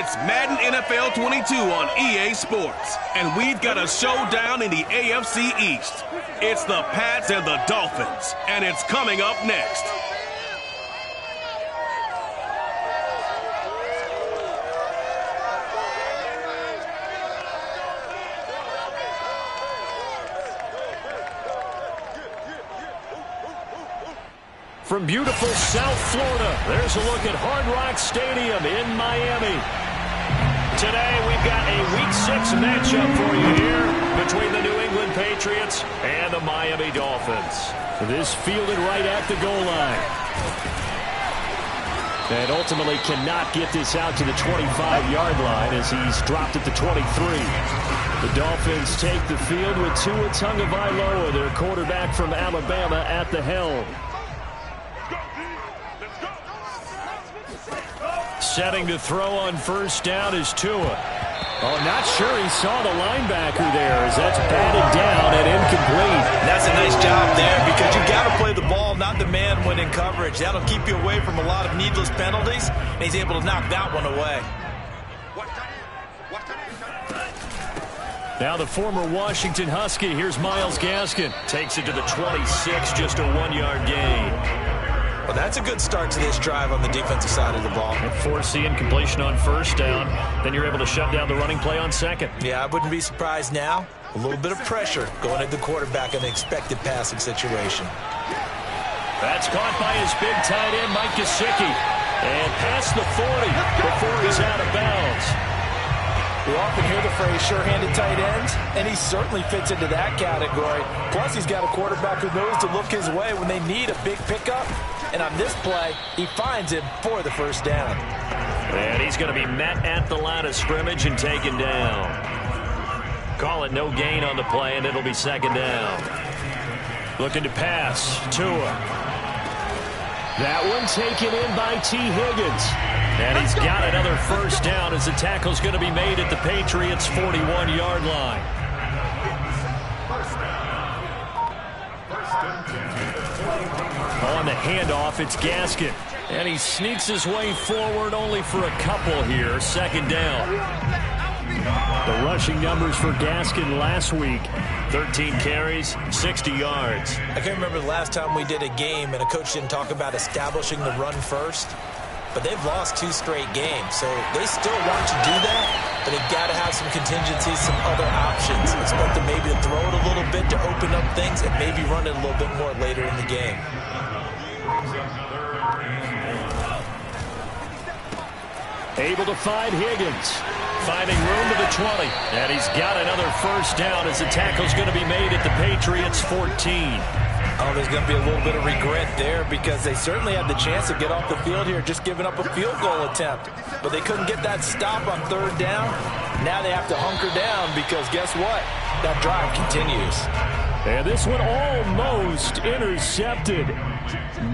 It's Madden NFL 22 on EA Sports, and we've got a showdown in the AFC East. It's the Pats and the Dolphins, and it's coming up next. From beautiful South Florida, there's a look at Hard Rock Stadium in Miami. Today, we've got a Week 6 matchup for you here between the New England Patriots and the Miami Dolphins. This fielded right at the goal line. And ultimately cannot get this out to the 25-yard line as he's dropped at the 23. The Dolphins take the field with Tua Tagovailoa, their quarterback from Alabama, at the helm. Setting to throw on first down is Tua. Oh, not sure he saw the linebacker there as that's batted down and incomplete. That's a nice job there because you got to play the ball, not the man when in coverage. That'll keep you away from a lot of needless penalties, and he's able to knock that one away. Now the former Washington Husky, here's Myles Gaskin. Takes it to the 26, just a 1-yard gain. Well, that's a good start to this drive on the defensive side of the ball. And force the incompletion on first down. Then you're able to shut down the running play on second. Yeah, I wouldn't be surprised now. A little bit of pressure going at the quarterback in an expected passing situation. That's caught by his big tight end, Mike Gesicki. And past the 40 before he's out of bounds. We often hear the phrase sure-handed tight ends, and he certainly fits into that category. Plus, he's got a quarterback who knows to look his way when they need a big pickup. And on this play, he finds him for the first down. And he's going to be met at the line of scrimmage and taken down. Call it no gain on the play, and it'll be second down. Looking to pass. Tua. That one taken in by T. Higgins. And he's got another first down as the tackle's going to be made at the Patriots' 41-yard line. On the handoff, it's Gaskin. And he sneaks his way forward only for a couple here. Second down. The rushing numbers for Gaskin last week. 13 carries, 60 yards. I can't remember the last time we did a game and a coach didn't talk about establishing the run first. But they've lost 2 straight games, so they still want to do that, but they've got to have some contingencies, some other options. Expect them maybe to throw it a little bit to open up things and maybe run it a little bit more later in the game. Able to find Higgins. Finding room to the 20. And he's got another first down as the tackle's going to be made at the Patriots' 14. Oh, there's going to be a little bit of regret there because they certainly had the chance to get off the field here, just giving up a field goal attempt. But they couldn't get that stop on third down. Now they have to hunker down because guess what? That drive continues. And this one almost intercepted.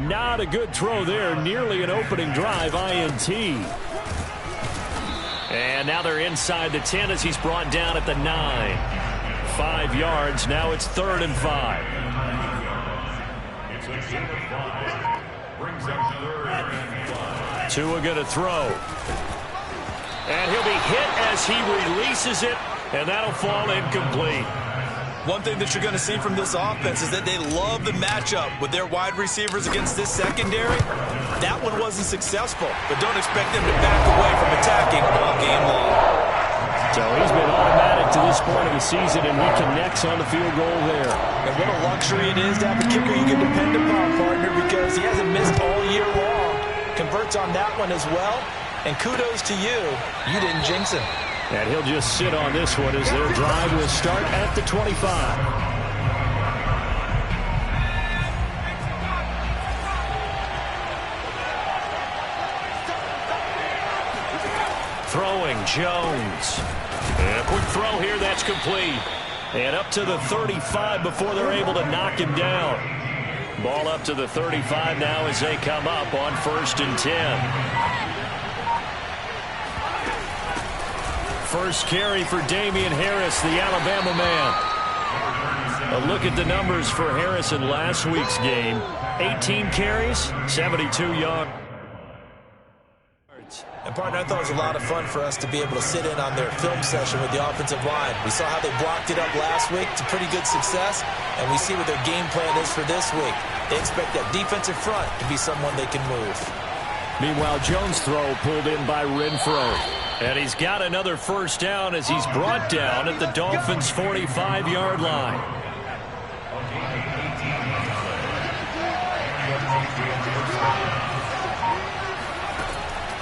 Not a good throw there. Nearly an opening drive, INT. And now they're inside the 10 as he's brought down at the 9. 5 yards. Now it's 3rd and 5. Tua going to throw. And he'll be hit as he releases it, and that'll fall incomplete. One thing that you're going to see from this offense is that they love the matchup with their wide receivers against this secondary. That one wasn't successful, but don't expect them to back away from attacking all game long. So he's been automatic to this point of the season, and he connects on the field goal there. And what a luxury it is to have a kicker you can depend upon, partner, because he hasn't missed all year long. Converts on that one as well, and kudos to you. You didn't jinx him. And he'll just sit on this one as their drive will start at the 25. Throwing Jones. And a quick throw here, that's complete. And up to the 35 before they're able to knock him down. Ball up to the 35 now as they come up on 1st and 10. First carry for Damian Harris, the Alabama man. A look at the numbers for Harris in last week's game. 18 carries, 72 yards. And, partner, I thought it was a lot of fun for us to be able to sit in on their film session with the offensive line. We saw how they blocked it up last week to pretty good success, and we see what their game plan is for this week. They expect that defensive front to be someone they can move. Meanwhile, Jones' throw pulled in by Renfro. And he's got another first down as he's brought down at the Dolphins' 45-yard line.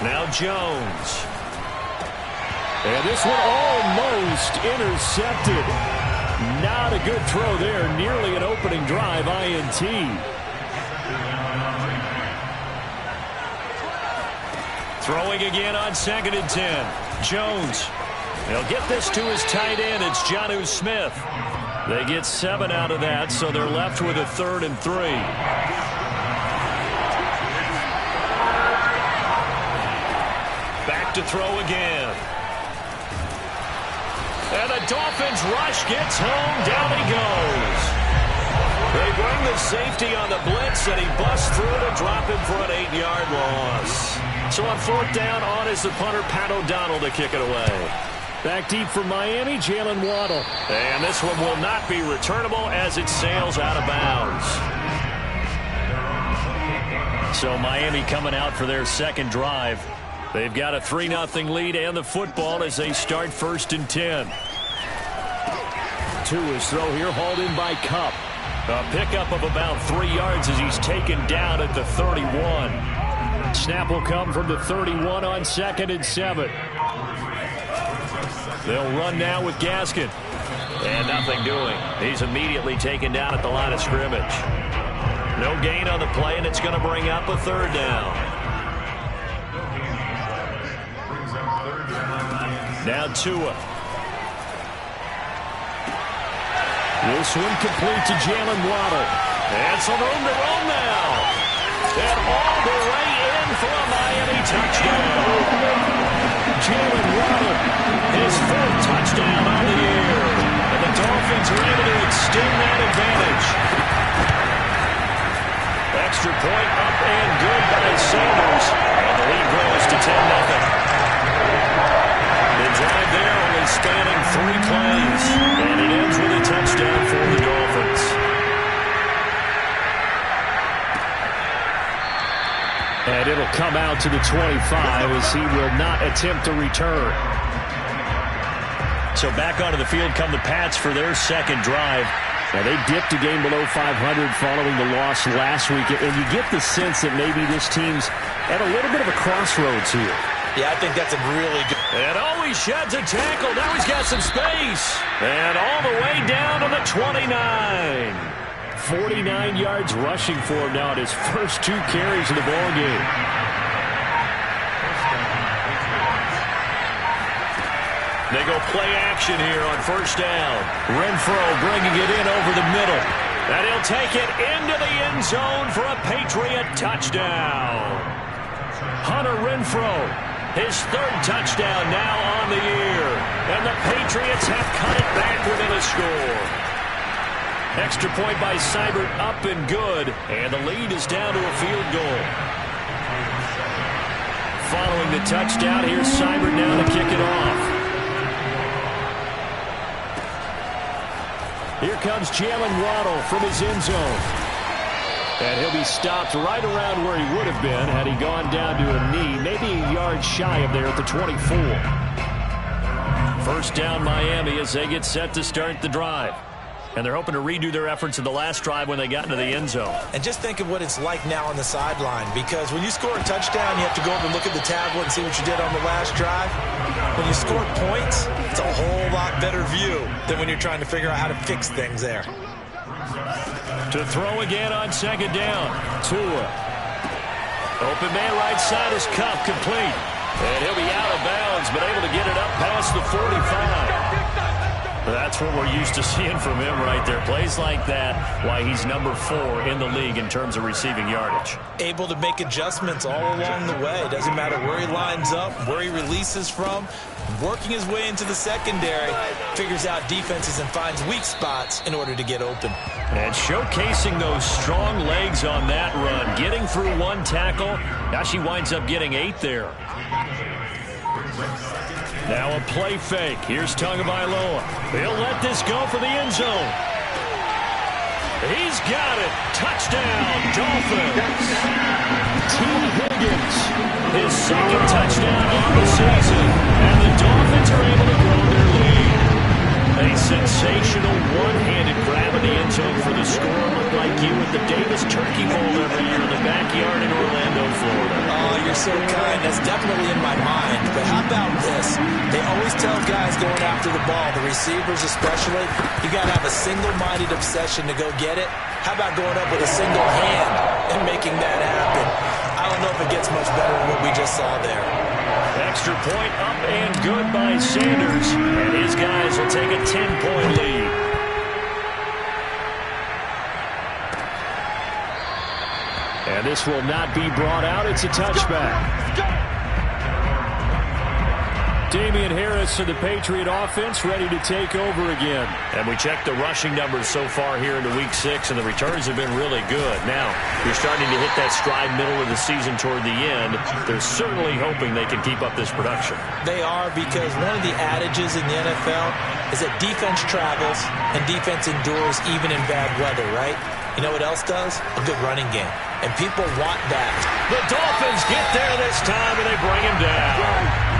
Now Jones. And this one almost intercepted. Not a good throw there. Nearly an opening drive INT. Throwing again on 2nd and 10. Jones. He'll get this to his tight end. It's Jonnu Smith. They get 7 out of that, so they're left with a 3rd and 3. Back to throw again. And the Dolphins rush gets home. Down he goes. They bring the safety on the blitz, and he busts through to drop him for an 8-yard loss. So on 4th down, on is the punter, Pat O'Donnell, to kick it away. Back deep for Miami, Jalen Waddle. And this one will not be returnable as it sails out of bounds. So Miami coming out for their second drive. They've got a 3-0 lead and the football as they start 1st and 10. Tua's throw here hauled in by Kupp. A pickup of about 3 yards as he's taken down at the 31. Snap will come from the 31 on 2nd and 7. They'll run now with Gaskin. And nothing doing. He's immediately taken down at the line of scrimmage. No gain on the play, and it's going to bring up a 3rd down. Now Tua. This one complete to Jalen Waddle. And some room to roam now. And all the way in for a Miami touchdown. Jalen Waddle, his 4th touchdown on the year. And the Dolphins are able to extend that advantage. Extra point up and good by Sanders. And the lead grows to 10-0. The drive there only spanning 3 plays. And it ends with a touchdown for the Dolphins. And it'll come out to the 25 as he will not attempt to return. So back onto the field come the Pats for their second drive. Now they dipped a game below 500 following the loss last week. And you get the sense that maybe this team's at a little bit of a crossroads here. Yeah, I think that's a really good... And always sheds a tackle. Now he's got some space. And all the way down to the 29. 49 yards rushing for him now at his first 2 carries of the ballgame. They go play action here on 1st down. Renfro bringing it in over the middle. And he'll take it into the end zone for a Patriot touchdown. Hunter Renfro, his 3rd touchdown now on the year. And the Patriots have cut it back within a score. Extra point by Seibert, up and good. And the lead is down to a field goal. Following the touchdown, here's Seibert now to kick it off. Here comes Jalen Waddle from his end zone. And he'll be stopped right around where he would have been had he gone down to a knee, maybe a yard shy of there at the 24. 1st down Miami as they get set to start the drive. And they're hoping to redo their efforts in the last drive when they got into the end zone. And just think of what it's like now on the sideline, because when you score a touchdown, you have to go over and look at the tablet and see what you did on the last drive. When you score points, it's a whole lot better view than when you're trying to figure out how to fix things there. To throw again on 2nd down. Tua. Open man right side is Kupp, complete. And he'll be out of bounds, but able to get it up past the 45. That's what we're used to seeing from him right there. Plays like that, why he's number 4 in the league in terms of receiving yardage. Able to make adjustments all along the way. Doesn't matter where he lines up, where he releases from. Working his way into the secondary, figures out defenses and finds weak spots in order to get open. And showcasing those strong legs on that run. Getting through 1 tackle. Now she winds up getting 8 there. Now a play fake. Here's Tagovailoa. He'll let this go for the end zone. He's got it. Touchdown, Dolphins. T. Higgins, his second touchdown on the season. And the Dolphins are able to grow their lead. A sensational one-handed grab in the end zone for the score. Looked like you at the Davis Turkey Bowl every year in the backyard in Orlando, Florida. Oh, you're so kind. That's definitely in my mind. But how about this? They always tell guys going after the ball, the receivers especially, you got to have a single-minded obsession to go get it. How about going up with a single hand and making that happen? I don't know if it gets much better than what we just saw there. Extra point up and good by Sanders. And his guys will take a 10-point lead. And this will not be brought out. It's a touchback. Damian Harris of the Patriot offense ready to take over again. And we checked the rushing numbers so far here into Week 6, and the returns have been really good. Now, you're starting to hit that stride middle of the season toward the end. They're certainly hoping they can keep up this production. They are, because one of the adages in the NFL is that defense travels and defense endures even in bad weather, right? You know what else does? A good running game. And people want that. The Dolphins get there this time, and they bring him down.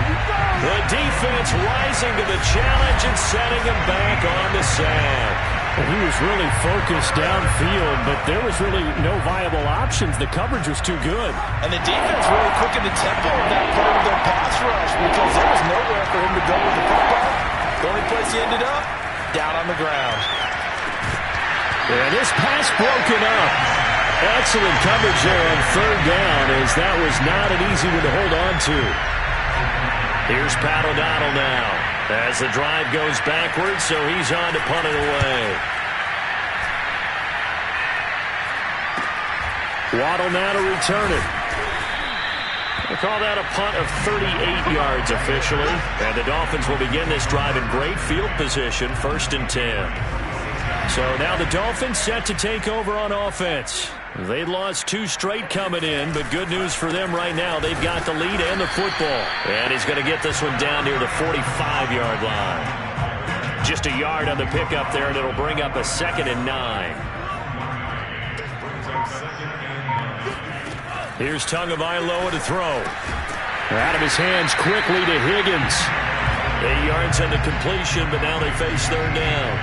The defense rising to the challenge and setting him back on the sack. Well, he was really focused downfield, but there was really no viable options. The coverage was too good. And the defense really quickened the tempo of that part of their pass rush because there was nowhere for him to go with the football. The only place he ended up, down on the ground. And this pass broken up. Excellent coverage there on 3rd down, as that was not an easy one to hold on to. Here's Pat O'Donnell now as the drive goes backwards, so he's on to punt it away. Waddle now to return it. They call that a punt of 38 yards officially. And the Dolphins will begin this drive in great field position, 1st and 10. So now the Dolphins set to take over on offense. They'd lost 2 straight coming in, but good news for them right now. They've got the lead and the football. And he's going to get this one down near the 45-yard line. Just a yard on the pickup there, and it'll bring up a 2nd and 9. Here's Tagovailoa to throw. Out of his hands quickly to Higgins. 8 yards on the completion, but now they face 3rd down.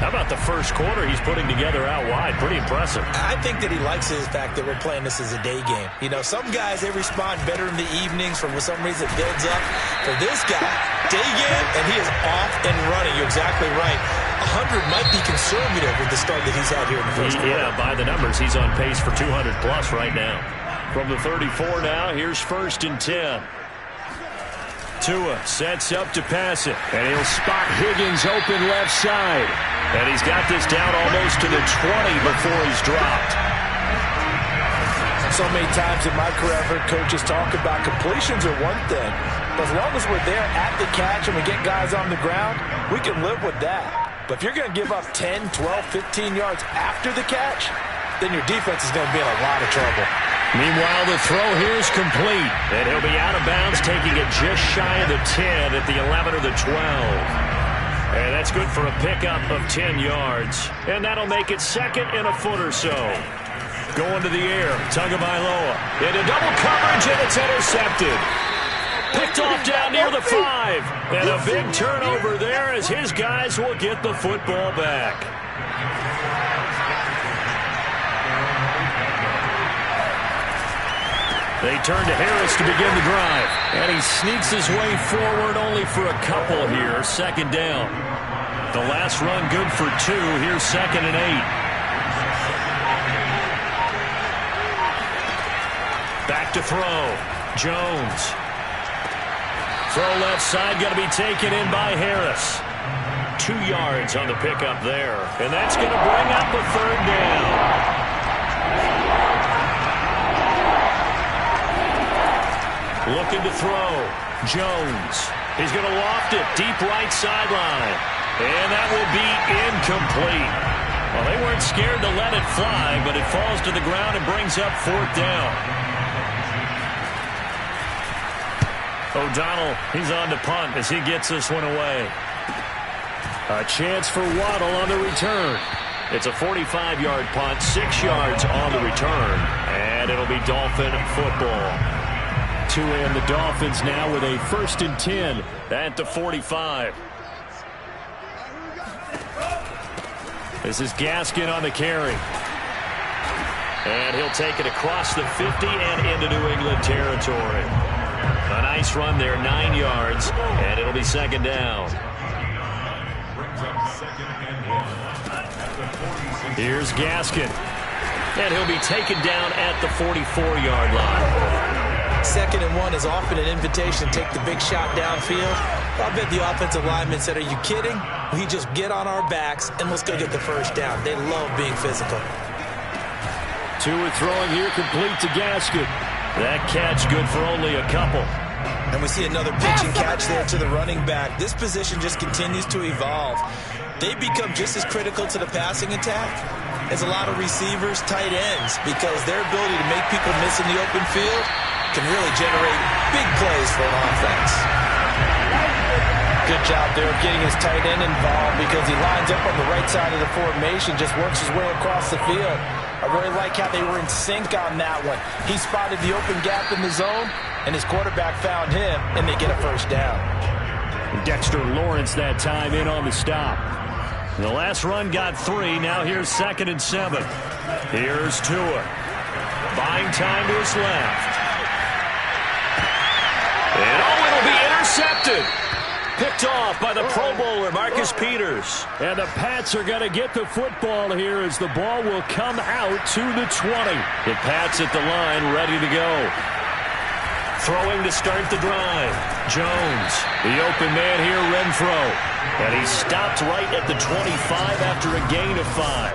How about the first quarter he's putting together out wide? Pretty impressive. I think that he likes the fact that we're playing this as a day game. You know, some guys, they respond better in the evenings. For some reason, it builds up. For this guy, day game, and he is off and running. You're exactly right. 100 might be conservative with the start that he's had here in the first quarter. Yeah, by the numbers, he's on pace for 200-plus right now. From the 34 now, here's 1st and 10. Tua sets up to pass it, and he'll spot Higgins open left side. And he's got this down almost to the 20 before he's dropped. So many times in my career, I've heard coaches talk about completions are one thing, but as long as we're there at the catch and we get guys on the ground, we can live with that. But if you're going to give up 10, 12, 15 yards after the catch, then your defense is going to be in a lot of trouble. Meanwhile, the throw here is complete, and he'll be out of bounds, taking it just shy of the 10 at the 11 or the 12. And that's good for a pickup of 10 yards. And that'll make it 2nd and a foot or so. Going to the air, Tagovailoa into double coverage, and it's intercepted. Picked off down near the 5. And a big turnover there as his guys will get the football back. They turn to Harris to begin the drive. And he sneaks his way forward only for a couple here. 2nd down. The last run good for 2. Here's 2nd and 8. Back to throw. Jones. Throw left side, going to be taken in by Harris. 2 yards on the pickup there. And that's going to bring up a 3rd down. Looking to throw. Jones. He's going to loft it deep right sideline. And that will be incomplete. Well, they weren't scared to let it fly, but it falls to the ground and brings up 4th down. O'Donnell, he's on to punt as he gets this one away. A chance for Waddle on the return. It's a 45-yard punt, 6 yards on the return, and it'll be Dolphin football. And the Dolphins now with a 1st and 10 at the 45. This is Gaskin on the carry. And he'll take it across the 50 and into New England territory. A nice run there, 9 yards, and it'll be 2nd down. Here's Gaskin. And he'll be taken down at the 44-yard line. 2nd and 1 is often an invitation to take the big shot downfield. I bet the offensive linemen said, are you kidding? We just get on our backs and let's go get the 1st down. They love being physical. Tua throwing here, complete to Gaskin. That catch good for only a couple. And we see another pitch and catch there to the running back. This position just continues to evolve. They become just as critical to the passing attack as a lot of receivers, tight ends, because their ability to make people miss in the open field can really generate big plays for an offense. Good job there of getting his tight end involved because he lines up on the right side of the formation, just works his way across the field. I really like how they were in sync on that one. He spotted the open gap in the zone, and his quarterback found him, and they get a 1st down. Dexter Lawrence that time in on the stop. The last run got 3. Now here's 2nd and 7. Here's Tua. Buying time to his left. And it'll be intercepted. Picked off by the Pro Bowler, Marcus Peters. And the Pats are going to get the football here as the ball will come out to the 20. The Pats at the line, ready to go. Throwing to start the drive. Jones, the open man here, Renfro. And he stopped right at the 25 after a gain of 5.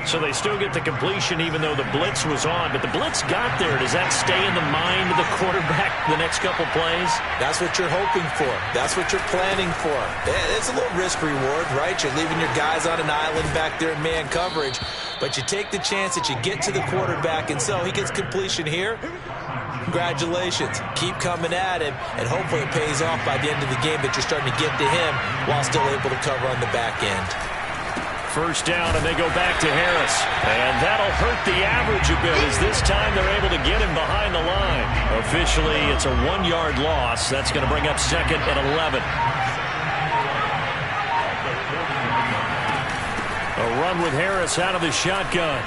So they still get the completion even though the blitz was on. But the blitz got there. Does that stay in the mind of the quarterback the next couple plays? That's what you're hoping for. That's what you're planning for. It's a little risk-reward, right? You're leaving your guys on an island back there in man coverage. But you take the chance that you get to the quarterback, and so he gets completion here. Congratulations. Keep coming at him, and hopefully it pays off by the end of the game that you're starting to get to him while still able to cover on the back end. 1st down, and they go back to Harris. And that'll hurt the average a bit as this time they're able to get him behind the line. Officially, it's a 1-yard loss. That's going to bring up 2nd and 11. A run with Harris out of the shotgun.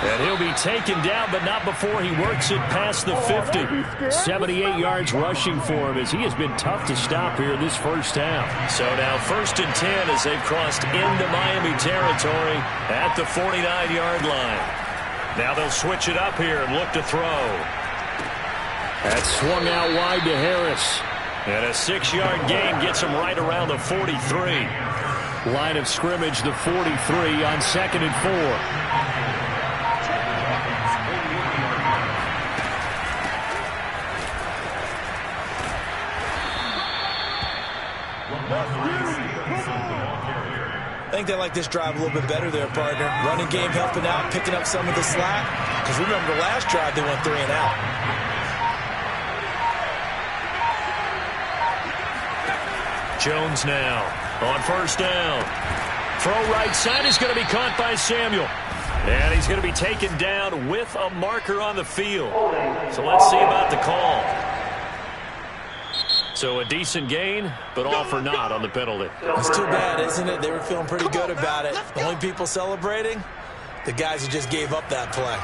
And he'll be taken down, but not before he works it past the 50. 78 yards rushing for him as he has been tough to stop here this 1st half. So now 1st and 10 as they've crossed into Miami territory at the 49-yard line. Now they'll switch it up here and look to throw. That swung out wide to Harris. And a 6-yard gain gets him right around the 43. Line of scrimmage, the 43 on 2nd and 4. I think they like this drive a little bit better there, partner. Running game helping out, picking up some of the slack. Because remember the last drive, they went 3 and out. Jones now on 1st down. Throw right side is going to be caught by Samuel. And he's going to be taken down with a marker on the field. So let's see about the call. So a decent gain, but all for naught on the penalty. It's too bad, isn't it? They were feeling pretty good about it. The only people celebrating, the guys who just gave up that play.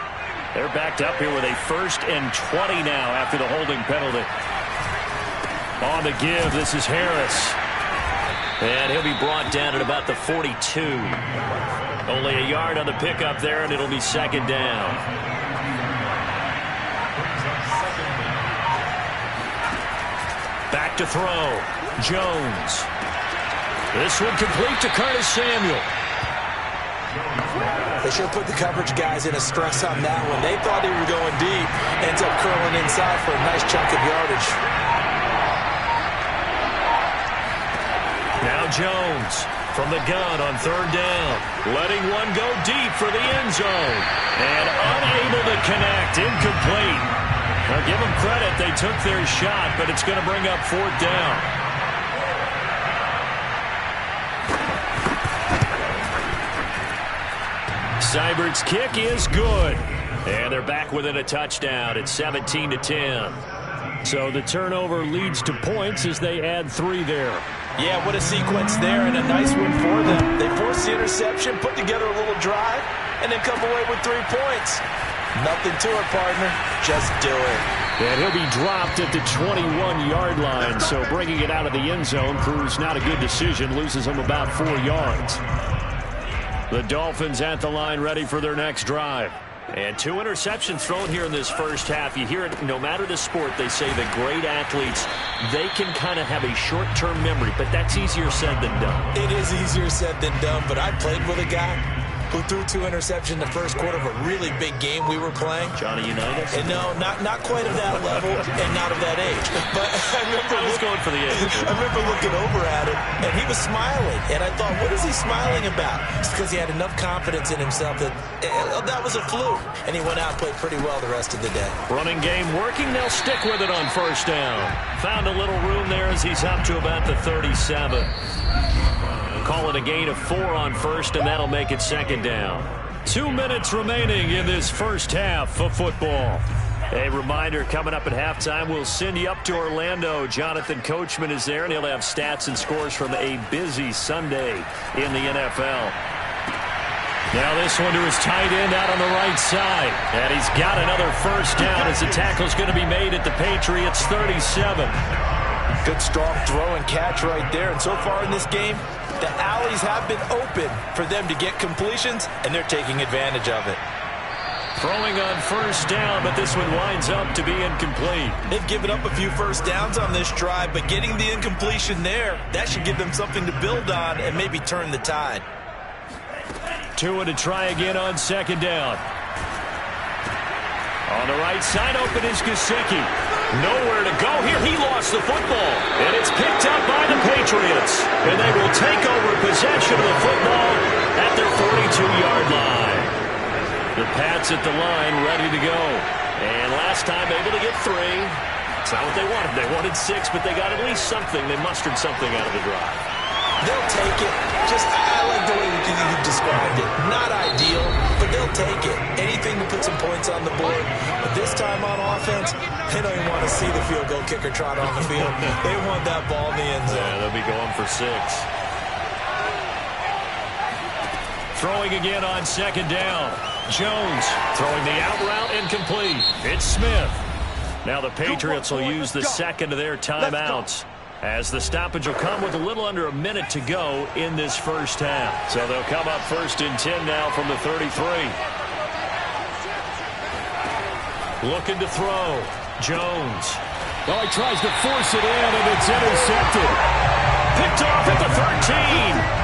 They're backed up here with a 1st and 20 now after the holding penalty. On the give, this is Harris. And he'll be brought down at about the 42. Only a yard on the pickup there, and it'll be 2nd down. Back to throw. Jones. This one complete to Curtis Samuel. They should have put the coverage guys in a stress on that one. They thought he was going deep. Ends up curling inside for a nice chunk of yardage. Now Jones from the gun on third down. Letting one go deep for the end zone. And unable to connect. Incomplete. Now give them credit. They took their shot, but it's going to bring up fourth down. Seibert's kick is good. And they're back within a touchdown. It's 17-10. So the turnover leads to points as they add 3 there. Yeah, what a sequence there, and a nice win for them. They forced the interception, put together a little drive, and then come away with 3 points. Nothing to it, partner. Just do it. And he'll be dropped at the 21-yard line, so bringing it out of the end zone proves not a good decision. Loses him about 4 yards. The Dolphins at the line ready for their next drive. And 2 interceptions thrown here in this first half. You hear it, no matter the sport, they say the great athletes, they can kind of have a short-term memory, but that's easier said than done. It is easier said than done, but I played with a guy who threw 2 interceptions in the first quarter of a really big game we were playing. Johnny Unitas? And no, not quite of that level and not of that age. But I was going for the age. I remember looking over at him, and he was smiling. And I thought, what is he smiling about? It's because he had enough confidence in himself that that was a fluke. And he went out and played pretty well the rest of the day. Running game working. They'll stick with it on first down. Found a little room there as he's up to about the 37. Call it a gain of 4 on first, and that'll make it second down. 2 minutes remaining in this first half of football. A reminder, coming up at halftime, we'll send you up to Orlando. Jonathan Coachman is there, and he'll have stats and scores from a busy Sunday in the NFL. Now this one to his tight end out on the right side. And he's got another first down as the tackle's going to be made at the Patriots' 37. Good strong throw and catch right there. And so far in this game, the alleys have been open for them to get completions, and they're taking advantage of it. Throwing on first down, but this one winds up to be incomplete. They've given up a few first downs on this drive, but getting the incompletion there, that should give them something to build on and maybe turn the tide. Tua to try again on second down. On the right side, open is Gesicki. Nowhere to go here. He lost the football. And it's picked up by the Patriots. And they will take over possession of the football at their 42-yard line. The Pats at the line, ready to go. And last time able to get 3. It's not what they wanted. They wanted 6, but they got at least something. They mustered something out of the drive. They'll take it. I like the way you described it. Not ideal, but they'll take it. Anything to put some points on the board. But this time on offense, they don't even want to see the field goal kicker trot on the field. They want that ball in the end zone. Yeah, they'll be going for 6. Throwing again on second down. Jones throwing the out route incomplete. It's Smith. Now the Patriots will use the second of their timeouts, as the stoppage will come with a little under a minute to go in this first half. So they'll come up first and 10 now from the 33. Looking to throw. Jones. Oh, he tries to force it in, and it's intercepted. Picked off at the 13.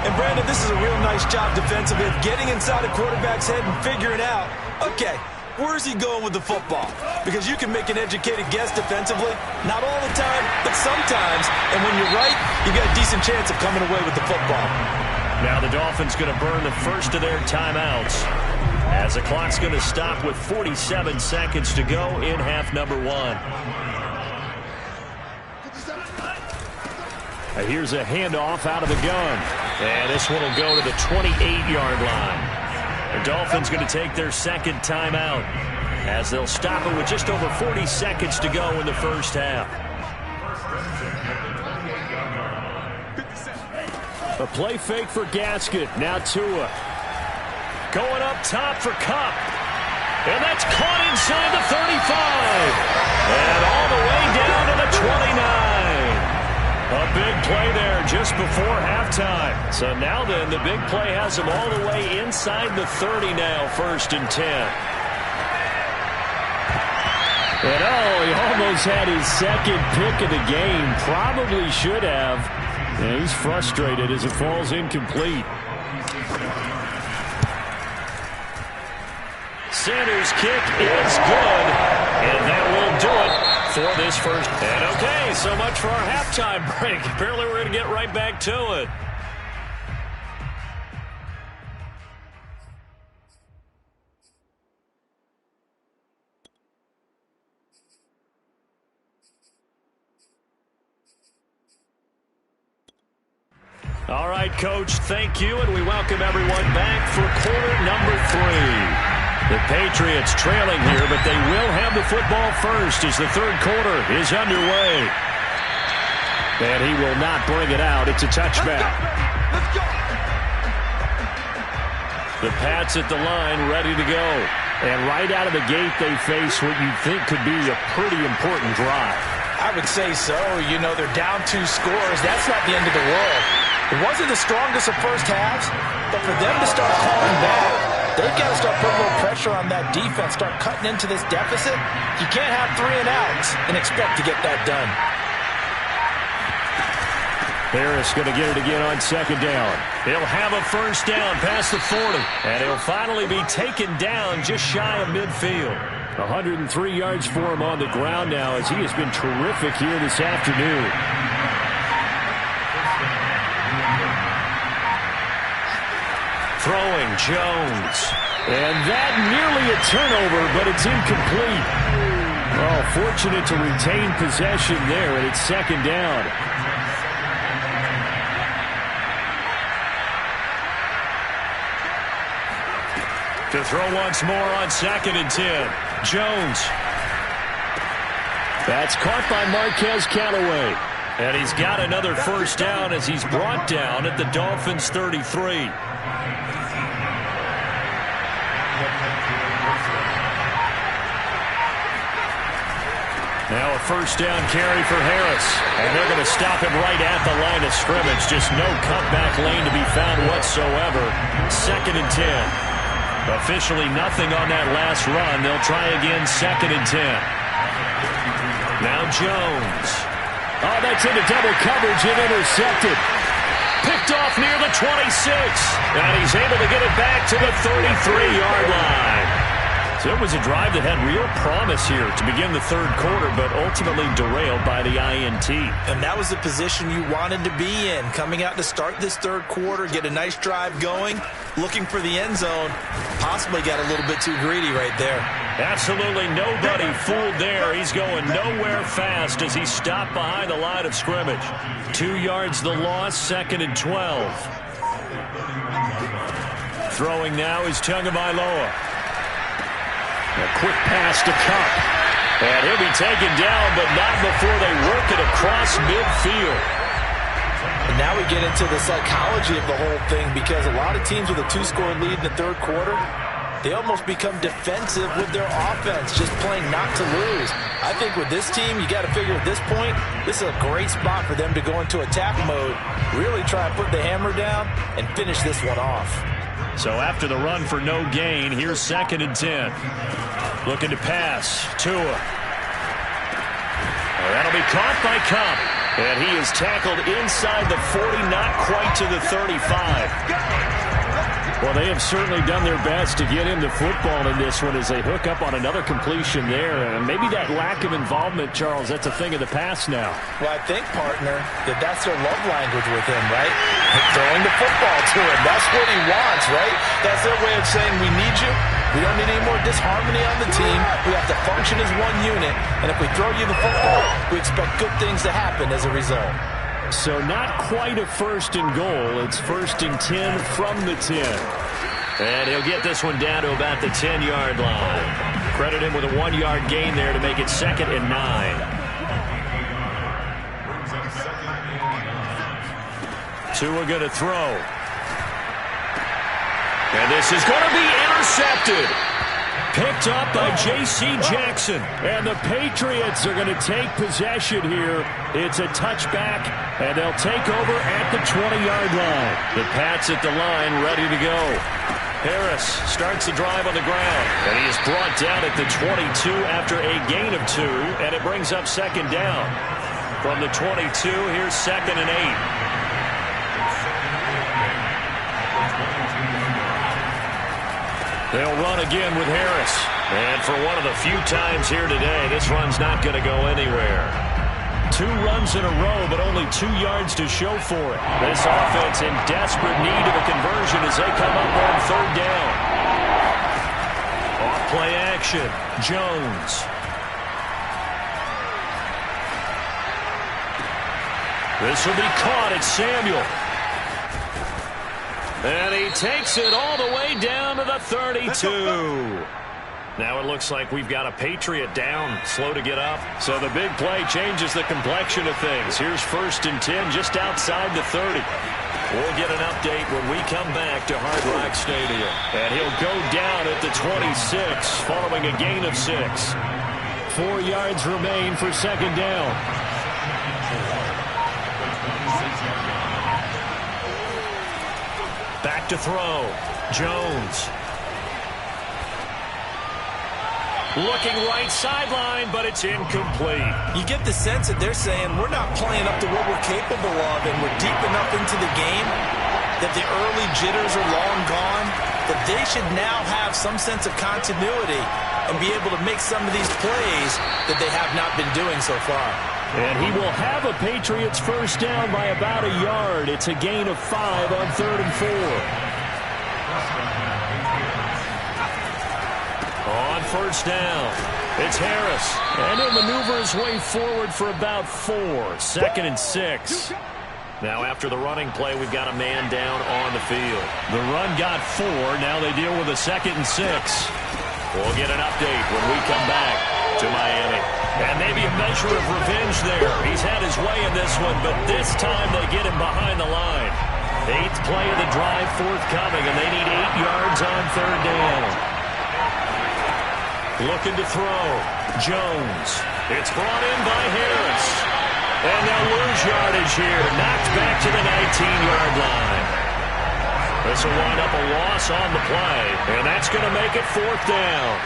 And Brandon, this is a real nice job defensively of getting inside a quarterback's head and figuring out, okay, where's he going with the football? Because you can make an educated guess defensively. Not all the time, but sometimes. And when you're right, you got a decent chance of coming away with the football. Now the Dolphins going to burn the first of their timeouts, as the clock's going to stop with 47 seconds to go in half number 1. Here's a handoff out of the gun. And this one will go to the 28-yard line. The Dolphins going to take their second timeout, as they'll stop it with just over 40 seconds to go in the first half. A play fake for Gaskin. Now Tua. Going up top for Kupp. And that's caught inside the 35. And all the way down to the 29. A big play there just before halftime. So now then, the big play has them all the way inside the 30 now, first and 10. And oh, he almost had his second pick of the game. Probably should have. And he's frustrated as it falls incomplete. Sanders' kick is good. And that will do it for this first. And okay, so much for our halftime break. Apparently we're going to get right back to it. All right, Coach, thank you, and we welcome everyone back for quarter number 3. The Patriots trailing here, but they will have the football first as the third quarter is underway. And he will not bring it out. It's a touchback. Let's go. The Pats at the line, ready to go. And right out of the gate, they face what you think could be a pretty important drive. I would say so. You know, they're down 2 scores. That's not the end of the world. It wasn't the strongest of first halves, but for them to start calling back, they've got to start putting a little pressure on that defense, start cutting into this deficit. You can't have 3 and outs and expect to get that done. Harris going to get it again on second down. He'll have a first down past the 40, and he'll finally be taken down just shy of midfield. 103 yards for him on the ground now as he has been terrific here this afternoon. Throwing, Jones. And that nearly a turnover, but it's incomplete. Oh, fortunate to retain possession there, and it's second down. To throw once more on 2nd and 10. Jones. That's caught by Marquez Callaway. And he's got another first down as he's brought down at the Dolphins' 33. Now a first down carry for Harris. And they're going to stop him right at the line of scrimmage. Just no cutback lane to be found whatsoever. 2nd and 10. Officially nothing on that last run. They'll try again 2nd and 10. Now Jones. Oh, that's into double coverage and intercepted. Picked off near the 26. And he's able to get it back to the 33-yard line. So it was a drive that had real promise here to begin the third quarter, but ultimately derailed by the INT. And that was the position you wanted to be in, coming out to start this third quarter, get a nice drive going, looking for the end zone. Possibly got a little bit too greedy right there. Absolutely nobody fooled there. He's going nowhere fast as he stopped behind the line of scrimmage. 2 yards the loss, 2nd and 12. Throwing now is Tagovailoa. A quick pass to Kupp. And he'll be taken down, but not before they work it across midfield. And now we get into the psychology of the whole thing, because a lot of teams with a 2-score lead in the third quarter, they almost become defensive with their offense, just playing not to lose. I think with this team, you got to figure at this point, this is a great spot for them to go into attack mode, really try and put the hammer down and finish this one off. So after the run for no gain, here's 2nd and 10. Looking to pass. Tua. That'll be caught by Kupp. And he is tackled inside the 40, not quite to the 35. Well, they have certainly done their best to get him the football in this one as they hook up on another completion there. And maybe that lack of involvement, Charles, that's a thing of the past now. Well, I think, partner, that's their love language with him, right? Throwing the football to him. That's what he wants, right? That's their way of saying, we need you. We don't need any more disharmony on the team. We have to function as one unit. And if we throw you the football, we expect good things to happen as a result. So not quite a 1st and goal. It's 1st and 10 from the 10. And he'll get this one down to about the 10-yard line. Credit him with a 1-yard gain there to make it 2nd and 9. Tua going to throw. And this is going to be intercepted. Picked up by J.C. Jackson. And the Patriots are going to take possession here. It's a touchback, and they'll take over at the 20-yard line. The Pats at the line, ready to go. Harris starts the drive on the ground. And he is brought down at the 22 after a gain of 2. And it brings up second down. From the 22, here's 2nd and 8. They'll run again with Harris. And for one of the few times here today, this run's not going to go anywhere. 2 runs in a row, but only 2 yards to show for it. This offense in desperate need of a conversion as they come up on 3rd down. Off play action. Jones. This will be caught at Samuel. And he takes it all the way down to the 32. Now it looks like we've got a Patriot down, slow to get up. So the big play changes the complexion of things. Here's 1st and 10 just outside the 30. We'll get an update when we come back to Hard Rock Stadium. And he'll go down at the 26 following a gain of 6. 4 yards remain for 2nd down. Back to throw. Jones. Looking right sideline, but it's incomplete. You get the sense that they're saying we're not playing up to what we're capable of, and we're deep enough into the game that the early jitters are long gone, that they should now have some sense of continuity and be able to make some of these plays that they have not been doing so far. And he will have a Patriots first down by about a yard. It's a gain of 5 on 3rd and 4. On 1st down, it's Harris. And he'll maneuver his way forward for about 4. 2nd and 6. Now after the running play, we've got a man down on the field. The run got 4. Now they deal with a 2nd and 6. We'll get an update when we come back to Miami. And maybe a measure of revenge there. He's had his way in this one, but this time they get him behind the line. 8th play of the drive forthcoming, and they need 8 yards on 3rd down. Looking to throw. Jones. It's brought in by Harris. And they'll lose yardage here. Knocked back to the 19-yard line. This will wind up a loss on the play, and that's going to make it 4th down.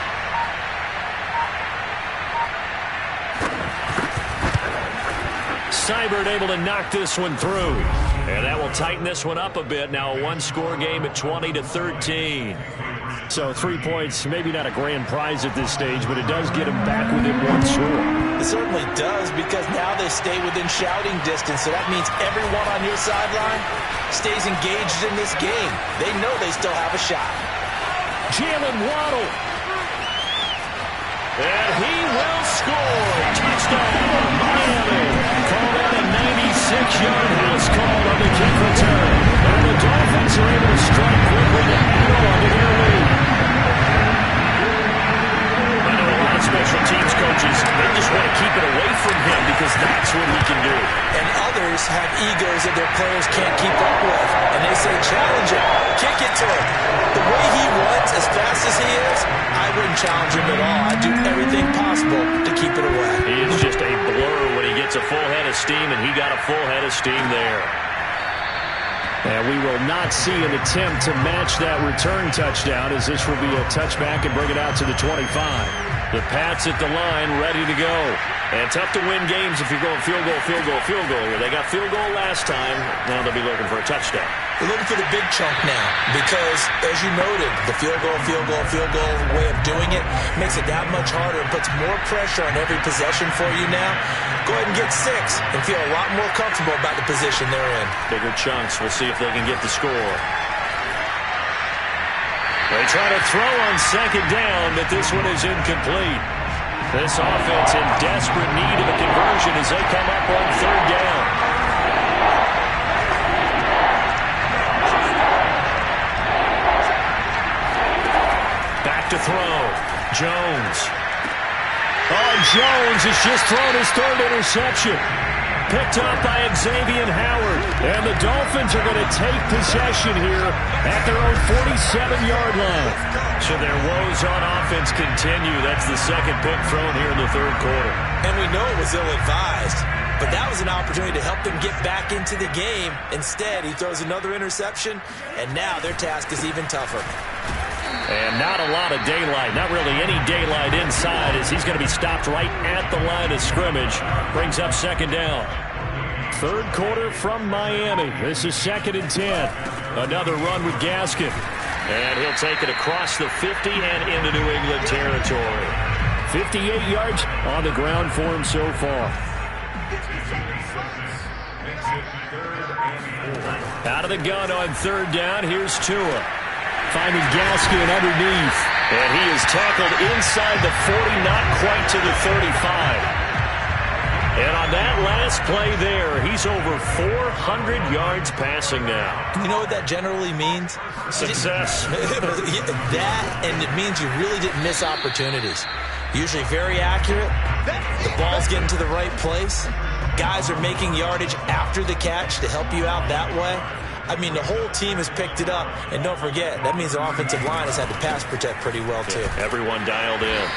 Seibert able to knock this one through. And that will tighten this one up a bit. Now a 1-score game at 20-13. So 3 points, maybe not a grand prize at this stage, but it does get them back within 1 score. It certainly does, because now they stay within shouting distance. So that means everyone on your sideline stays engaged in this game. They know they still have a shot. Jalen Waddle. And he will score. Touchdown, Miami. Call that a 96-yard house call on the kick return. And the Dolphins are able to strike quickly to add on to their lead. I know a lot of special teams coaches, they just want to keep it away from him because that's what he can do. And others have egos that their players can't keep up with. And they say, challenge it, kick it to him. The way he runs, as fast as he is, I wouldn't challenge him at all. I'd do everything possible to keep it away. He is just a blur when he gets a full head of steam, and he got a full head of steam there. And we will not see an attempt to match that return touchdown, as this will be a touchback and bring it out to the 25. The Pats at the line, ready to go. And tough to win games if you're going field goal, field goal, field goal here. They got field goal last time. Now they'll be looking for a touchdown. They're looking for the big chunk now because, as you noted, the field goal way of doing it makes it that much harder and puts more pressure on every possession for you now. Go ahead and get 6 and feel a lot more comfortable about the position they're in. Bigger chunks. We'll see if they can get the score. They try to throw on 2nd down, but this one is incomplete. This offense in desperate need of a conversion as they come up on 3rd down. Back to throw. Jones. Oh, Jones has just thrown his 3rd interception. Picked up by Xavier Howard. And the Dolphins are going to take possession here at their own 47-yard line. So their woes on offense continue. That's the 2nd pick thrown here in the 3rd quarter. And we know it was ill-advised, but that was an opportunity to help them get back into the game. Instead, he throws another interception, and now their task is even tougher. And not a lot of daylight, not really any daylight inside, as he's going to be stopped right at the line of scrimmage. Brings up second down. Third quarter from Miami. This is 2nd and 10. Another run with Gaskin. And he'll take it across the 50 and into New England territory. 58 yards on the ground for him so far. Out of the gun on third down. Here's Tua. Finding Gaskin underneath. And he is tackled inside the 40, not quite to the 35. And on that last play there, he's over 400 yards passing now. You know what that generally means? Success. That, and it means you really didn't miss opportunities. Usually very accurate. The ball's getting to the right place. Guys are making yardage after the catch to help you out that way. I mean, the whole team has picked it up. And don't forget, that means the offensive line has had to pass protect pretty well, too. Yeah, everyone dialed in.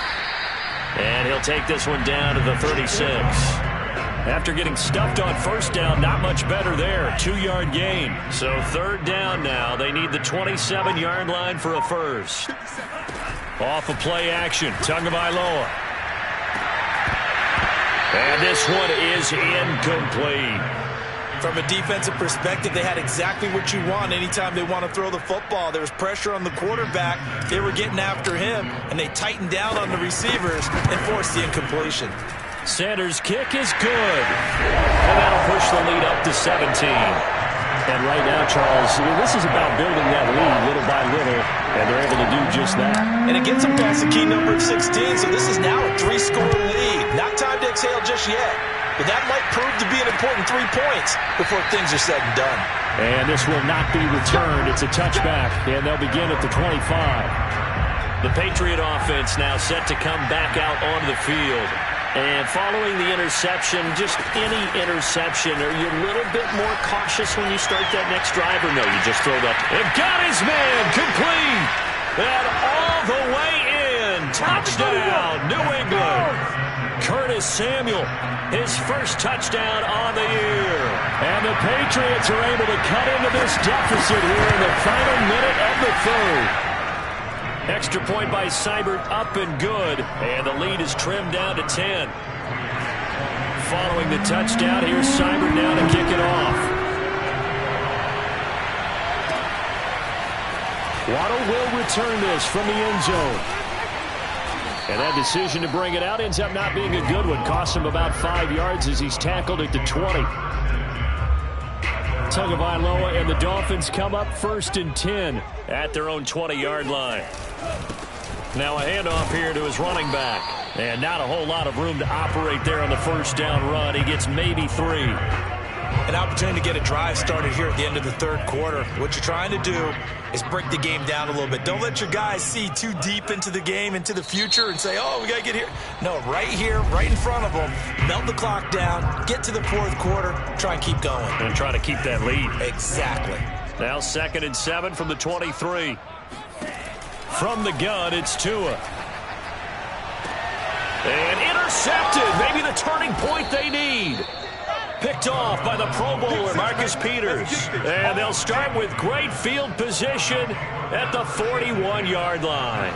And he'll take this one down to the 36. After getting stuffed on first down, not much better there. 2-yard gain. So third down now. They need the 27-yard line for a first. Off of play action. Tagovailoa. And this one is incomplete. From a defensive perspective, they had exactly what you want anytime they want to throw the football. There was pressure on the quarterback. They were getting after him, and they tightened down on the receivers and forced the incompletion. Sanders' kick is good. And that'll push the lead up to 17. And right now, Charles, this is about building that lead little by little, and they're able to do just that. And it gets them past the key number of 16, so this is now a 3-score lead. Not time to exhale just yet. But that might prove to be an important 3 points before things are said and done. And this will not be returned. It's a touchback, and they'll begin at the 25. The Patriot offense now set to come back out onto the field. And following the interception, just any interception, are you a little bit more cautious when you start that next drive, or no, you just throw that? And got his man complete. And all the way in. Touchdown, New England. Curtis Samuel, his first touchdown on the year. And the Patriots are able to cut into this deficit here in the final minute of the third. Extra point by Seibert, up and good. And the lead is trimmed down to 10. Following the touchdown, here's Seibert now to kick it off. Waddle will return this from the end zone. And that decision to bring it out ends up not being a good one. Costs him about 5 yards as he's tackled at the 20. Tagovailoa and the Dolphins come up 1st and 10 at their own 20-yard line. Now a handoff here to his running back. And not a whole lot of room to operate there on the first down run. He gets maybe 3. An opportunity to get a drive started here at the end of the third quarter. What you're trying to do is break the game down a little bit. Don't let your guys see too deep into the game, into the future, and say, oh, we got to get here. No, right here, right in front of them, melt the clock down, get to the fourth quarter, try and keep going. And try to keep that lead. Exactly. Now 2nd and 7 from the 23. From the gun, it's Tua. And intercepted. Maybe the turning point they need. Picked off by the Pro Bowler, Marcus Peters. And they'll start with great field position at the 41-yard line.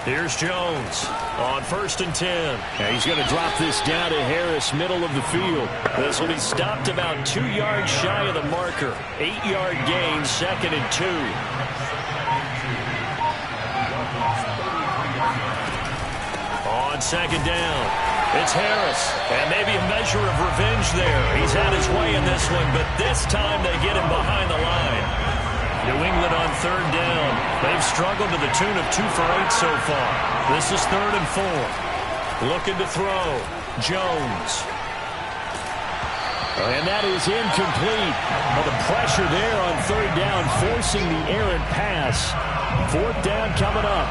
Here's Jones on 1st and 10. And he's going to drop this down to Harris, middle of the field. This will be stopped about 2 yards shy of the marker. 8-yard gain, 2nd and 2. On 2nd down, it's Harris. And maybe a measure of revenge there. He's had his way in this one, but this time they get him behind the line. New England on 3rd down. They've struggled to the tune of 2 for 8 so far. This is 3rd and 4. Looking to throw. Jones. And that is incomplete. Well, the pressure there on 3rd down, forcing the errant pass. 4th down coming up.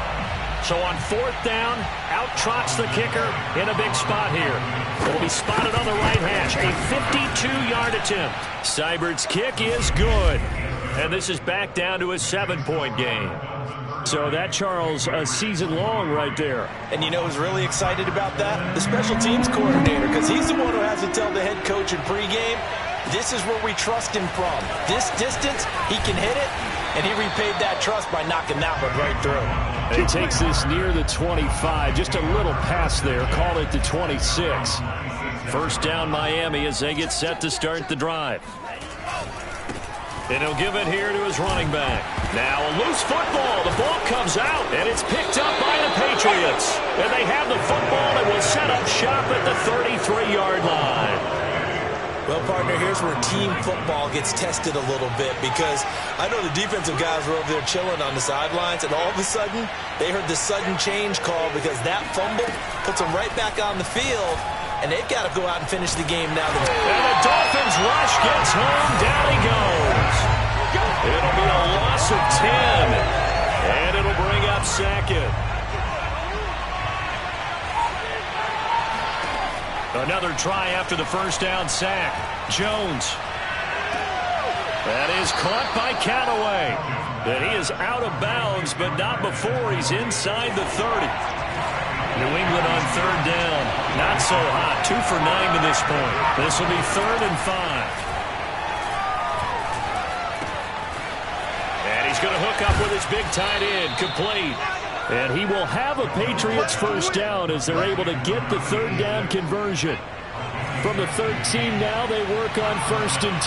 So on 4th down, out trots the kicker in a big spot here. It'll be spotted on the right hash. A 52-yard attempt. Seibert's kick is good. And this is back down to a 7-point game. So that, Charles, a season long right there. And you know who's really excited about that? The special teams coordinator, because he's the one who has to tell the head coach in pregame, This is where we trust him from. This distance, he can hit it, and he repaid that trust by knocking that one right through. He takes this near the 25. Just a little pass there. Call it the 26. First down Miami as they get set to start the drive. And he'll give it here to his running back. Now a loose football. The ball comes out, and it's picked up by the Patriots. And they have the football and will set up shop at the 33-yard line. Well, partner, here's where team football gets tested a little bit, because I know the defensive guys were over there chilling on the sidelines, and all of a sudden they heard the sudden change call because that fumble puts them right back on the field, and they've got to go out and finish the game now. And the Dolphins rush gets home. Down he goes. It'll be a loss of 10, and it'll bring up second. Another try after the first down sack. Jones. That is caught by Callaway. And he is out of bounds, but not before he's inside the 30. New England on third down. Not so hot. 2 for 9 to this point. This will be 3rd and 5. And he's going to hook up with his big tight end. Complete. And he will have a Patriots first down as they're able to get the third down conversion. From the 13 now, they work on 1st and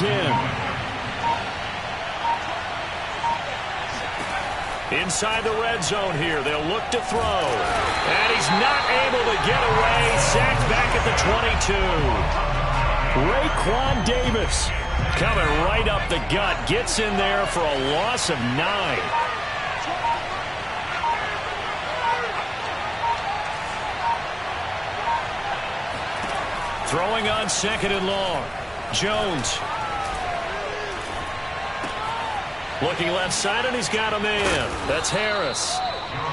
10. Inside the red zone here, they'll look to throw. And he's not able to get away. Sacked back at the 22. Raekwon Davis coming right up the gut. Gets in there for a loss of 9. Throwing on 2nd and long. Jones. Looking left side, and he's got a man. That's Harris.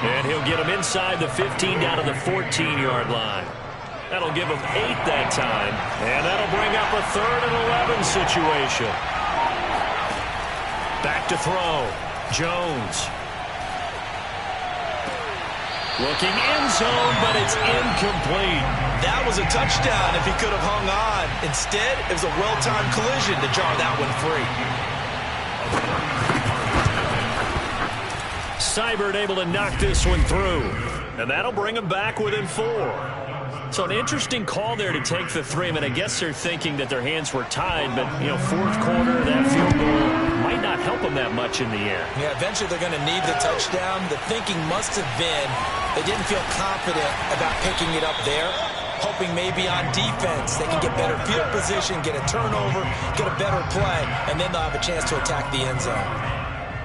And he'll get him inside the 15 down to the 14-yard line. That'll give him 8 that time. And that'll bring up a 3rd and 11 situation. Back to throw. Jones. Looking end zone, but it's incomplete. That was a touchdown if he could have hung on. Instead, it was a well-timed collision to jar that one free. Seibert able to knock this one through. And that'll bring him back within 4. So an interesting call there to take the 3. I mean, I guess they're thinking that their hands were tied, but, you know, 4th quarter, that field goal might not help them that much in the end. Yeah, eventually they're going to need the touchdown. The thinking must have been they didn't feel confident about picking it up there, hoping maybe on defense they can get better field position, get a turnover, get a better play, and then they'll have a chance to attack the end zone.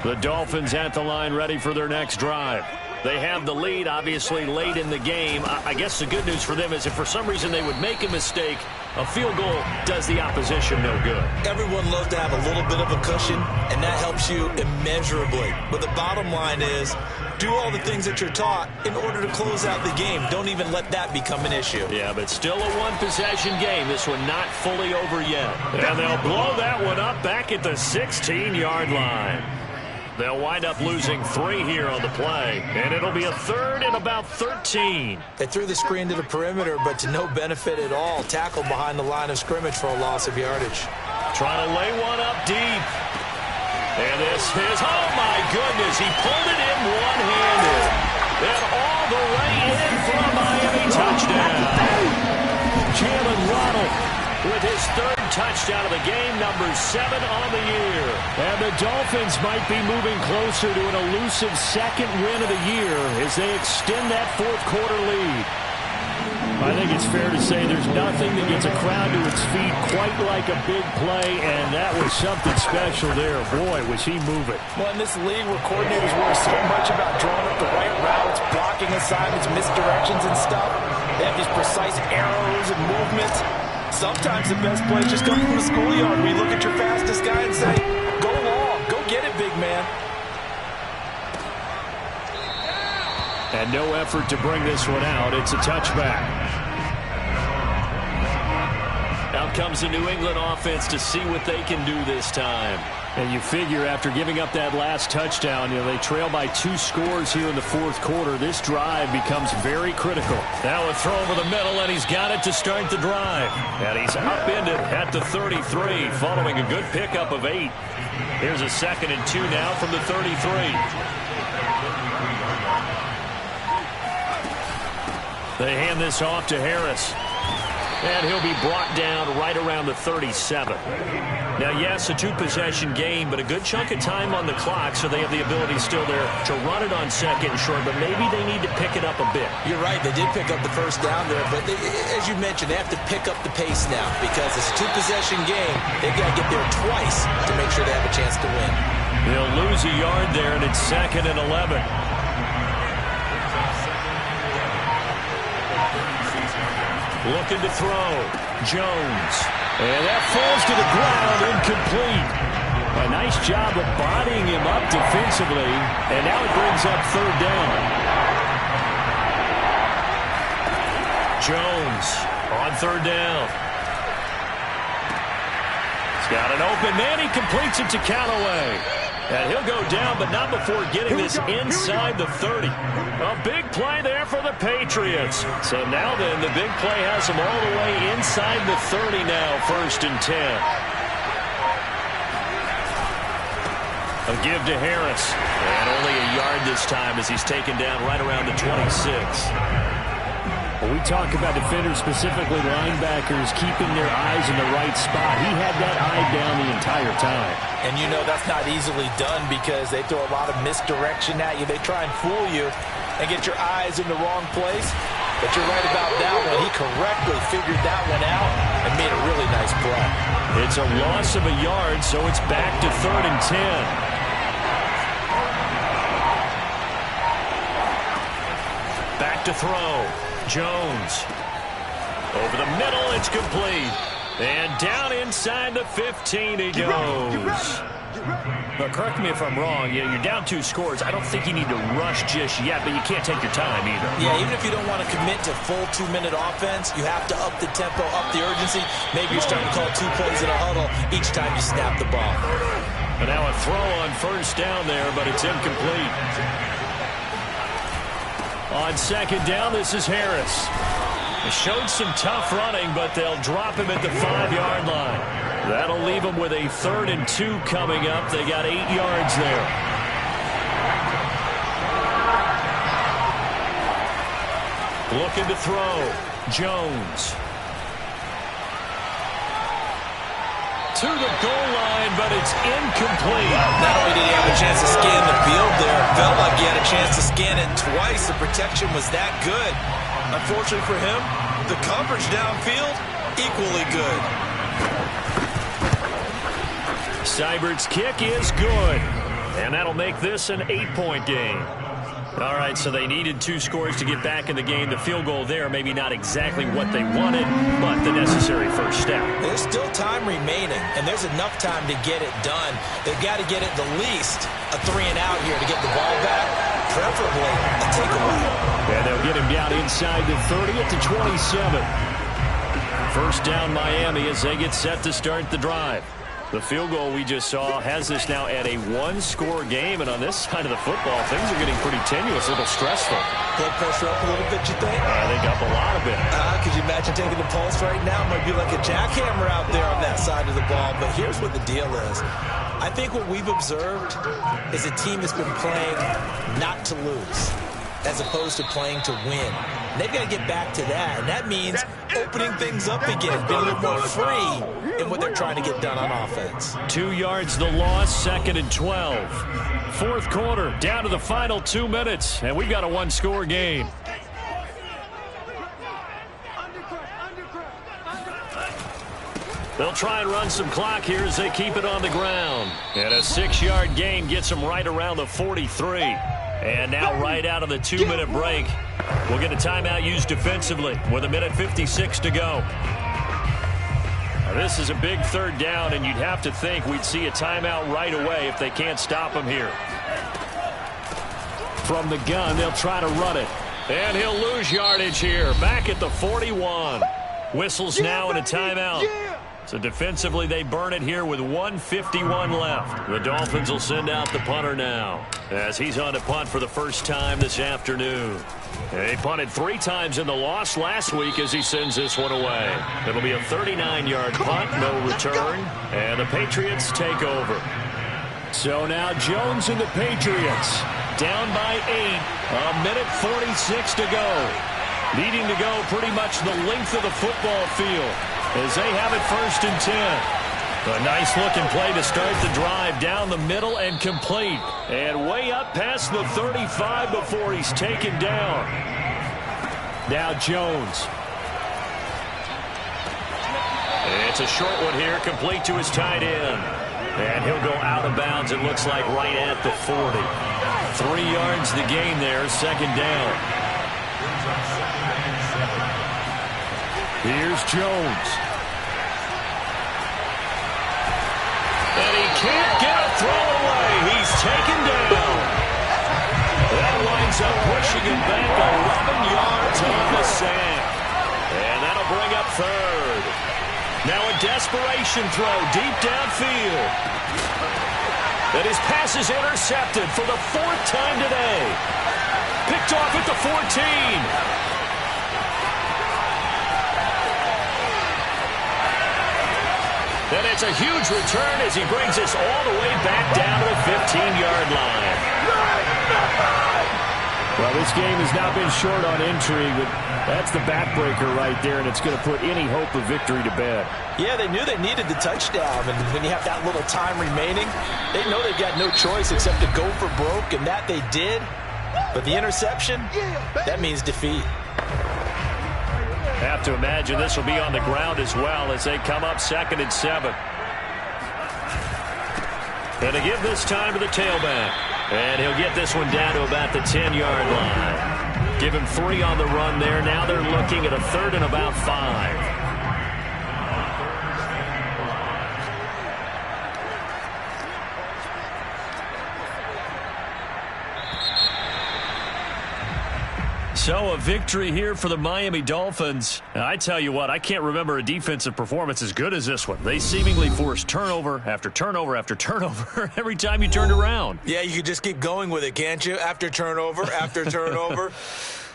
The Dolphins at the line ready for their next drive. They have the lead, obviously, late in the game. I guess the good news for them is if for some reason they would make a mistake, a field goal does the opposition no good. Everyone loves to have a little bit of a cushion, and that helps you immeasurably. But the bottom line is, do all the things that you're taught in order to close out the game. Don't even let that become an issue. Yeah, but still a one-possession game. This one not fully over yet. And they'll blow that one up back at the 16-yard line. They'll wind up losing 3 here on the play, and it'll be a 3rd and about 13. They threw the screen to the perimeter, but to no benefit at all. Tackled behind the line of scrimmage for a loss of yardage. Trying to lay one up deep. And this is, oh my goodness, he pulled it in one-handed. And all the way in for a Miami touchdown. Jalen Waddle with his 3rd touchdown of the game, number 7 on the year. And the Dolphins might be moving closer to an elusive 2nd win of the year as they extend that 4th quarter lead. I think it's fair to say there's nothing that gets a crowd to its feet quite like a big play, and that was something special there. Boy, was he moving. Well, in this league where coordinators worry so much about drawing up the right routes, blocking assignments, misdirections and stuff, they have these precise arrows and movements. Sometimes the best plays just come from the schoolyard where you look at your fastest guy and say, go long, go get it, big man. And no effort to bring this one out. It's a touchback. Out comes the New England offense to see what they can do this time. And you figure after giving up that last touchdown, they trail by 2 scores here in the fourth quarter. This drive becomes very critical. Now a throw over the middle, and he's got it to start the drive. And he's upended at the 33, following a good pickup of 8. Here's a 2nd and 2 now from the 33. They hand this off to Harris. And he'll be brought down right around the 37. Now, yes, a 2-possession game, but a good chunk of time on the clock, so they have the ability still there to run it on 2nd and short, but maybe they need to pick it up a bit. You're right. They did pick up the first down there, but as you mentioned, they have to pick up the pace now because it's a 2-possession game. They've got to get there twice to make sure they have a chance to win. They'll lose a yard there, and it's 2nd and 11. Looking to throw. Jones. And that falls to the ground, incomplete. A nice job of bodying him up defensively, and now it brings up 3rd down. Jones on 3rd down. He's got an open man. He completes it to Callaway. And he'll go down, but not before getting this inside the 30. A big play there for the Patriots. So now then, the big play has them all the way inside the 30 now, 1st and 10. A give to Harris. And only a yard this time as he's taken down right around the 26. When we talk about defenders, specifically linebackers, keeping their eyes in the right spot, he had that eye down the entire time. And you know that's not easily done because they throw a lot of misdirection at you. They try and fool you and get your eyes in the wrong place. But you're right about that one. He correctly figured that one out and made a really nice play. It's a loss of a yard, so it's back to 3rd and 10. Back to throw. Jones. Over the middle, it's complete. And down inside the 15 he goes. But correct me if I'm wrong. You're down 2 scores. I don't think you need to rush just yet, but you can't take your time either. Yeah, even if you don't want to commit to full 2-minute offense, you have to up the tempo, up the urgency. Maybe you're starting to call 2 plays in a huddle each time you snap the ball. And now a throw on 1st down there, but it's incomplete. On 2nd down, this is Harris. He showed some tough running, but they'll drop him at the 5-yard line. That'll leave them with a 3rd and 2 coming up. They got 8 yards there. Looking to throw. Jones. To the goal line, but it's incomplete. Not only did he have a chance to scan the field there, it felt like he had a chance to scan it twice. The protection was that good. Unfortunately for him, the coverage downfield, equally good. Seibert's kick is good. And that'll make this an 8-point game. All right, so they needed 2 scores to get back in the game. The field goal there, maybe not exactly what they wanted, but the necessary first step. There's still time remaining, and there's enough time to get it done. They've got to get it the least a 3-and-out here to get the ball back, preferably a takeaway. And they'll get him down inside the 30 at the 27. 1st down Miami as they get set to start the drive. The field goal we just saw has this now at a 1-score game, and on this side of the football, things are getting pretty tenuous, a little stressful. Blood pressure up a little bit, you think? I think up a lot of it. Could you imagine taking the pulse right now? It might be like a jackhammer out there on that side of the ball, but here's what the deal is. I think what we've observed is a team that's been playing not to lose as opposed to playing to win. And they've got to get back to that, and that means opening things up again, being a little more free in what they're trying to get done on offense. 2 yards the loss, 2nd and 12. 4th quarter, down to the final 2 minutes, and we've got a 1-score game. They'll try and run some clock here as they keep it on the ground. And a 6-yard gain gets them right around the 43. And now right out of the 2-minute break, we'll get a timeout used defensively with 1:56 to go. Now, this is a big 3rd down, and you'd have to think we'd see a timeout right away if they can't stop him here. From the gun, they'll try to run it. And he'll lose yardage here, back at the 41. Whistles now in a timeout. So defensively, they burn it here with 1:51 left. The Dolphins will send out the punter now as he's on to punt for the first time this afternoon. He punted 3 times in the loss last week as he sends this one away. It'll be a 39-yard punt, no return, and the Patriots take over. So now Jones and the Patriots down by 8. 1:46 to go. Needing to go pretty much the length of the football field as they have it 1st and 10. A nice looking play to start the drive down the middle and complete. And way up past the 35 before he's taken down. Now Jones. It's a short one here, complete to his tight end. And he'll go out of bounds, it looks like, right at the 40. 3 yards the gain there, 2nd down. Here's Jones. And he can't get a throw away. He's taken down. That winds up pushing him back 11 yards on the sack. And that'll bring up 3rd. Now a desperation throw deep downfield. And his pass is intercepted for the 4th time today. Picked off at the 14. And it's a huge return as he brings us all the way back down to the 15-yard line. Well, this game has not been short on intrigue, but that's the backbreaker right there, and it's going to put any hope of victory to bed. Yeah, they knew they needed the touchdown, and when you have that little time remaining, they know they've got no choice except to go for broke, and that they did. But the interception, that means defeat. Have to imagine this will be on the ground as well as they come up 2nd and 7. And to give this time to the tailback. And he'll get this one down to about the 10-yard line. Give him 3 on the run there. Now they're looking at a 3rd and about 5. So a victory here for the Miami Dolphins. And I tell you what, I can't remember a defensive performance as good as this one. They seemingly forced turnover after turnover after turnover every time you turned around. Yeah, you could just keep going with it, can't you? After turnover, after turnover.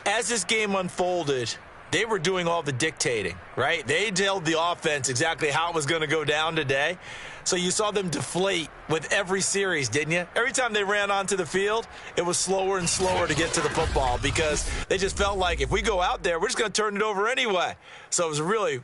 As this game unfolded, they were doing all the dictating, right? They told the offense exactly how it was going to go down today. So you saw them deflate with every series, didn't you? Every time they ran onto the field, it was slower and slower to get to the football because they just felt like if we go out there, we're just going to turn it over anyway. So it was really